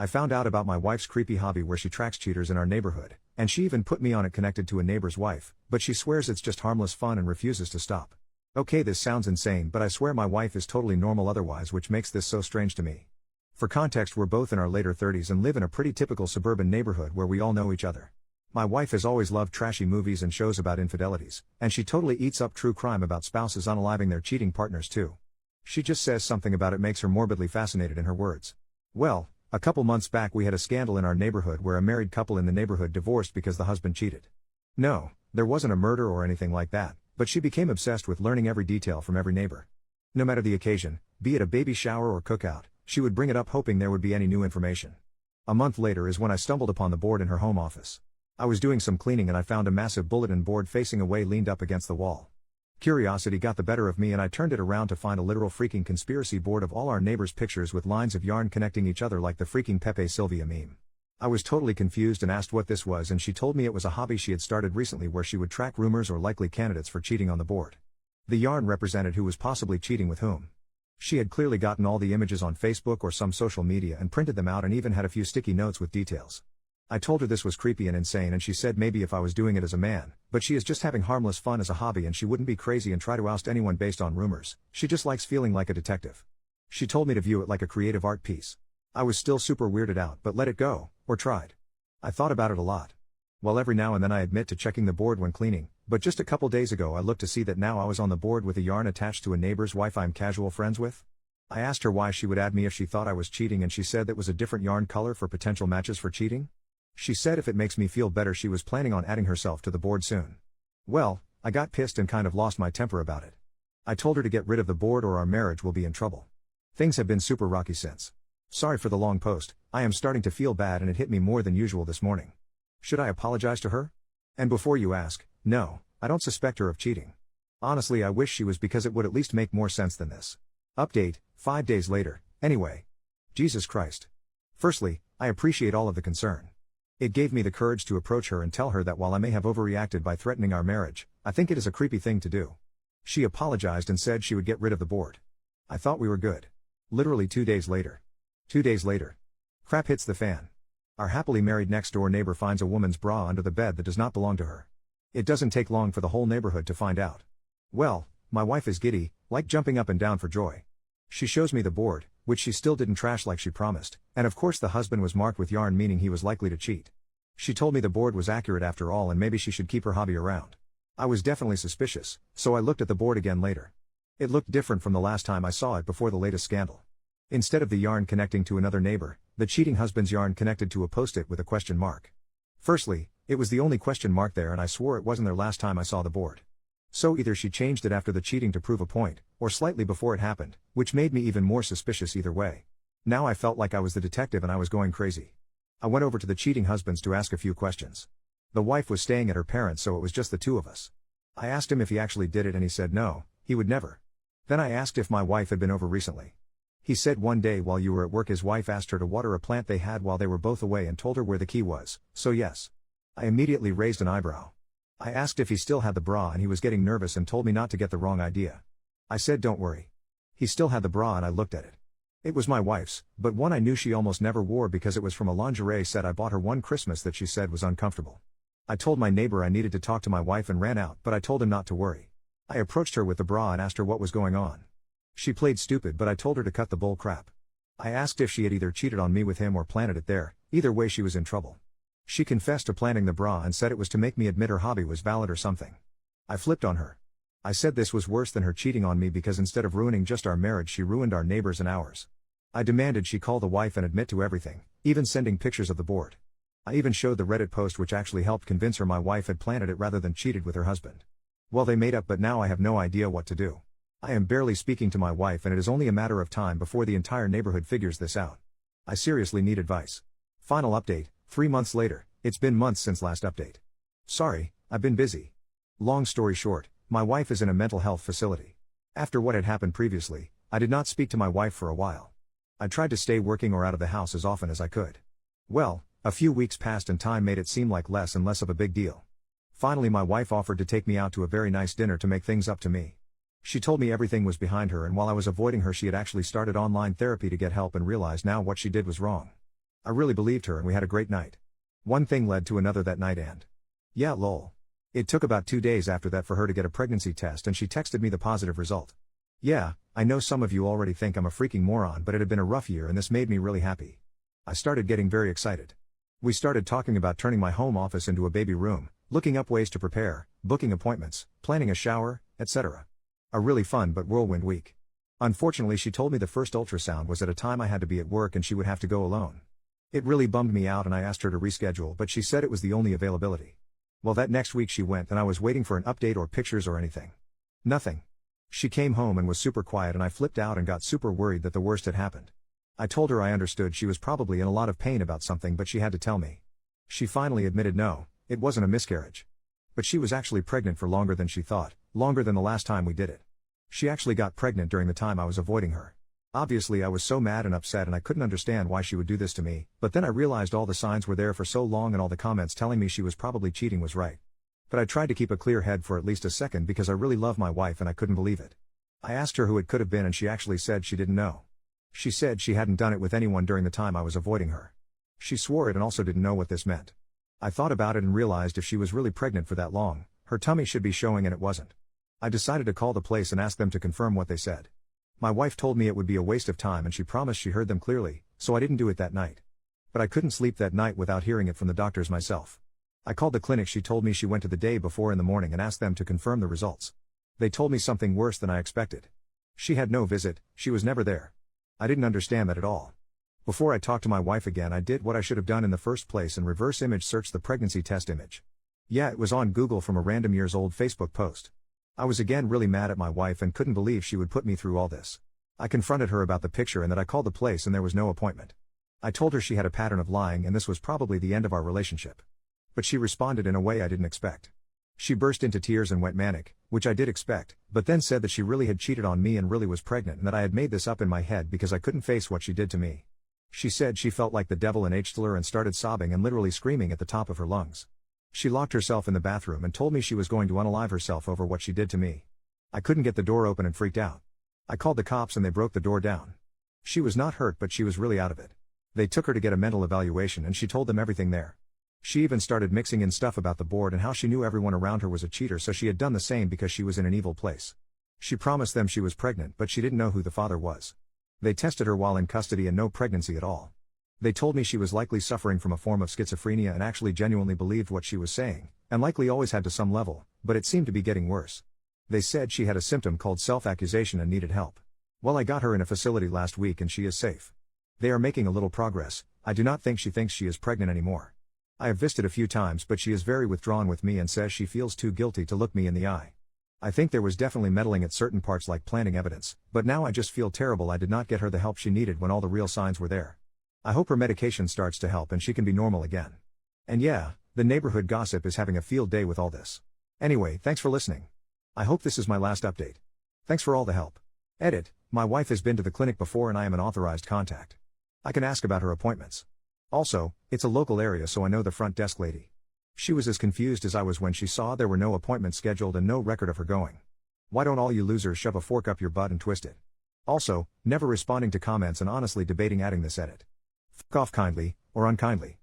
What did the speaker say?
I found out about my wife's creepy hobby where she tracks cheaters in our neighborhood, and she even put me on it connected to a neighbor's wife, but she swears it's just harmless fun and refuses to stop. Okay, this sounds insane, but I swear my wife is totally normal otherwise, which makes this so strange to me. For context, we're both in our later 30s and live in a pretty typical suburban neighborhood where we all know each other. My wife has always loved trashy movies and shows about infidelities, and she totally eats up true crime about spouses unaliving their cheating partners too. She just says something about it makes her morbidly fascinated, in her words. Well, a couple months back we had a scandal in our neighborhood where a married couple in the neighborhood divorced because the husband cheated. No, there wasn't a murder or anything like that, but she became obsessed with learning every detail from every neighbor. No matter the occasion, be it a baby shower or cookout, she would bring it up hoping there would be any new information. A month later is when I stumbled upon the board in her home office. I was doing some cleaning and I found a massive bulletin board facing away leaned up against the wall. Curiosity got the better of me and I turned it around to find a literal freaking conspiracy board of all our neighbors' pictures with lines of yarn connecting each other like the freaking Pepe Sylvia meme. I was totally confused and asked what this was, and she told me it was a hobby she had started recently where she would track rumors or likely candidates for cheating on the board. The yarn represented who was possibly cheating with whom. She had clearly gotten all the images on Facebook or some social media and printed them out and even had a few sticky notes with details. I told her this was creepy and insane, and she said maybe if I was doing it as a man, but she is just having harmless fun as a hobby and she wouldn't be crazy and try to oust anyone based on rumors. She just likes feeling like a detective. She told me to view it like a creative art piece. I was still super weirded out but let it go, or tried. I thought about it a lot. Well, every now and then I admit to checking the board when cleaning, but just a couple days ago I looked to see that now I was on the board with a yarn attached to a neighbor's wife I'm casual friends with. I asked her why she would add me if she thought I was cheating, and she said that was a different yarn color for potential matches for cheating. She said if it makes me feel better she was planning on adding herself to the board soon. Well, I got pissed and kind of lost my temper about it. I told her to get rid of the board or our marriage will be in trouble. Things have been super rocky since. Sorry for the long post, I am starting to feel bad and it hit me more than usual this morning. Should I apologize to her? And before you ask, no, I don't suspect her of cheating. Honestly, I wish she was, because it would at least make more sense than this. Update, 5 days later, anyway. Jesus Christ. Firstly, I appreciate all of the concern. It gave me the courage to approach her and tell her that while I may have overreacted by threatening our marriage, I think it is a creepy thing to do. She apologized and said she would get rid of the board. I thought we were good. Literally 2 days later. 2 days later. Crap hits the fan. Our happily married next door neighbor finds a woman's bra under the bed that does not belong to her. It doesn't take long for the whole neighborhood to find out. Well, my wife is giddy, like jumping up and down for joy. She shows me the board, which she still didn't trash like she promised, and of course the husband was marked with yarn, meaning he was likely to cheat. She told me the board was accurate after all and maybe she should keep her hobby around. I was definitely suspicious, so I looked at the board again later. It looked different from the last time I saw it before the latest scandal. Instead of the yarn connecting to another neighbor, the cheating husband's yarn connected to a post-it with a question mark. Firstly, it was the only question mark there and I swore it wasn't there last time I saw the board. So either she changed it after the cheating to prove a point, or slightly before it happened, which made me even more suspicious either way. Now I felt like I was the detective and I was going crazy. I went over to the cheating husbands to ask a few questions. The wife was staying at her parents', so it was just the two of us. I asked him if he actually did it and he said no, he would never. Then I asked if my wife had been over recently. He said one day while you were at work his wife asked her to water a plant they had while they were both away and told her where the key was, so yes. I immediately raised an eyebrow. I asked if he still had the bra and he was getting nervous and told me not to get the wrong idea. I said don't worry. He still had the bra and I looked at it. It was my wife's, but one I knew she almost never wore because it was from a lingerie set I bought her one Christmas that she said was uncomfortable. I told my neighbor I needed to talk to my wife and ran out, but I told him not to worry. I approached her with the bra and asked her what was going on. She played stupid, but I told her to cut the bull crap. I asked if she had either cheated on me with him or planted it there, either way she was in trouble. She confessed to planting the bra and said it was to make me admit her hobby was valid or something. I flipped on her. I said this was worse than her cheating on me because instead of ruining just our marriage she ruined our neighbors and ours. I demanded she call the wife and admit to everything, even sending pictures of the board. I even showed the Reddit post which actually helped convince her my wife had planted it rather than cheated with her husband. Well, they made up, but now I have no idea what to do. I am barely speaking to my wife and it is only a matter of time before the entire neighborhood figures this out. I seriously need advice. Final update, 3 months later. It's been months since last update. Sorry, I've been busy. Long story short, my wife is in a mental health facility. After what had happened previously, I did not speak to my wife for a while. I tried to stay working or out of the house as often as I could. Well, a few weeks passed and time made it seem like less and less of a big deal. Finally my wife offered to take me out to a very nice dinner to make things up to me. She told me everything was behind her and while I was avoiding her she had actually started online therapy to get help and realized now what she did was wrong. I really believed her and we had a great night. One thing led to another that night and yeah, lol. It took about 2 days after that for her to get a pregnancy test and she texted me the positive result. Yeah, I know some of you already think I'm a freaking moron, but it had been a rough year and this made me really happy. I started getting very excited. We started talking about turning my home office into a baby room, looking up ways to prepare, booking appointments, planning a shower, etc. A really fun but whirlwind week. Unfortunately, she told me the first ultrasound was at a time I had to be at work and she would have to go alone. It really bummed me out and I asked her to reschedule, but she said it was the only availability. Well, that next week she went and I was waiting for an update or pictures or anything. Nothing. She came home and was super quiet and I flipped out and got super worried that the worst had happened. I told her I understood she was probably in a lot of pain about something, but she had to tell me. She finally admitted no, it wasn't a miscarriage. But she was actually pregnant for longer than she thought, longer than the last time we did it. She actually got pregnant during the time I was avoiding her. Obviously I was so mad and upset and I couldn't understand why she would do this to me, but then I realized all the signs were there for so long and all the comments telling me she was probably cheating was right. But I tried to keep a clear head for at least a second because I really love my wife and I couldn't believe it. I asked her who it could have been and she actually said she didn't know. She said she hadn't done it with anyone during the time I was avoiding her. She swore it and also didn't know what this meant. I thought about it and realized if she was really pregnant for that long, her tummy should be showing and it wasn't. I decided to call the place and ask them to confirm what they said. My wife told me it would be a waste of time and she promised she heard them clearly, so I didn't do it that night. But I couldn't sleep that night without hearing it from the doctors myself. I called the clinic she told me she went to the day before in the morning and asked them to confirm the results. They told me something worse than I expected. She had no visit, she was never there. I didn't understand that at all. Before I talked to my wife again, I did what I should have done in the first place and reverse image searched the pregnancy test image. Yeah, it was on Google from a random years old Facebook post. I was again really mad at my wife and couldn't believe she would put me through all this. I confronted her about the picture and that I called the place and there was no appointment. I told her she had a pattern of lying and this was probably the end of our relationship. But she responded in a way I didn't expect. She burst into tears and went manic, which I did expect, but then said that she really had cheated on me and really was pregnant and that I had made this up in my head because I couldn't face what she did to me. She said she felt like the devil in H-Thriller and started sobbing and literally screaming at the top of her lungs. She locked herself in the bathroom and told me she was going to unalive herself over what she did to me. I couldn't get the door open and freaked out. I called the cops and they broke the door down. She was not hurt but she was really out of it. They took her to get a mental evaluation and she told them everything there. She even started mixing in stuff about the board and how she knew everyone around her was a cheater, so she had done the same because she was in an evil place. She promised them she was pregnant but she didn't know who the father was. They tested her while in custody and no pregnancy at all. They told me she was likely suffering from a form of schizophrenia and actually genuinely believed what she was saying, and likely always had to some level, but it seemed to be getting worse. They said she had a symptom called self-accusation and needed help. Well, I got her in a facility last week and she is safe. They are making a little progress. I do not think she thinks she is pregnant anymore. I have visited a few times but she is very withdrawn with me and says she feels too guilty to look me in the eye. I think there was definitely meddling at certain parts like planting evidence, but now I just feel terrible I did not get her the help she needed when all the real signs were there. I hope her medication starts to help and she can be normal again. And yeah, the neighborhood gossip is having a field day with all this. Anyway, thanks for listening. I hope this is my last update. Thanks for all the help. Edit, my wife has been to the clinic before and I am an authorized contact. I can ask about her appointments. Also, it's a local area so I know the front desk lady. She was as confused as I was when she saw there were no appointments scheduled and no record of her going. Why don't all you losers shove a fork up your butt and twist it? Also, never responding to comments and honestly debating adding this edit. F*** off kindly, or unkindly.